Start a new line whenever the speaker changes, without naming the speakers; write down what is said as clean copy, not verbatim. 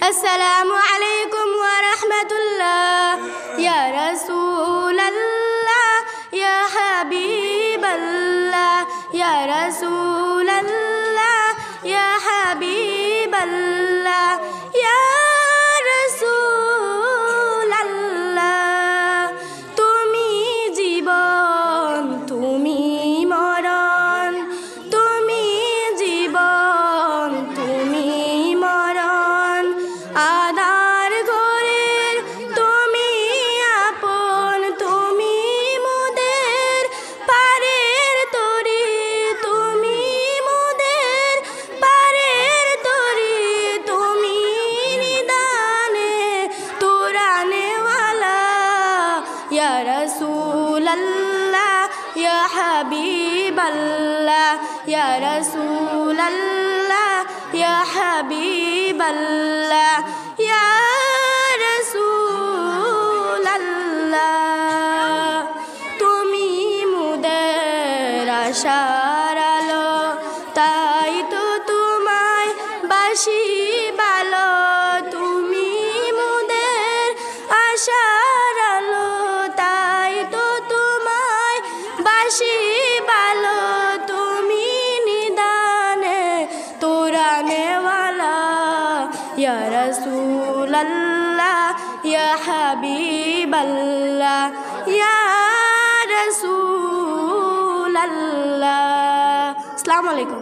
আসসালামু আলাইকুম ওয়া রাহমাতুল্লাহ। ইয়া রাসূলাল্লাহ ইয়া হাবিবাল্লাহ ইয়া রাসূলাল্লাহ ইয়া হাবিবাল্লাহ ইয়া রাসূলাল্লাহ। তুমি জীবন তুমি মরণ, তুমি জীবন তুমি মরণ। আদার ঘরের তুমি আপন, তুমি মোদের পারের তরি, তুমি মোদের পারের তরি। তুমি নিদানে তুরানেওয়ালা ইয়া রাসূলাল্লাহ ইয়া হাবিবাল্লাহ ইয়া রাসূলাল্লাহ ইয়া হাবিবাল্লাহ ইয়া রাসূলাল্লাহ। তুমি মোদের আশার আলো, তাই তো তোমায় বাসি ভালো। তুমি মোদের আশার আলো, তাই তো তোমায় বাসি ভালো। তুমি নিদানে তুরানেওয়ালা ইয়া রাসূলাল্লাহ ইয়া হাবিবাল্লাহ ইয়া রাসূলাল্লাহ। আসসালামু আলাইকুম।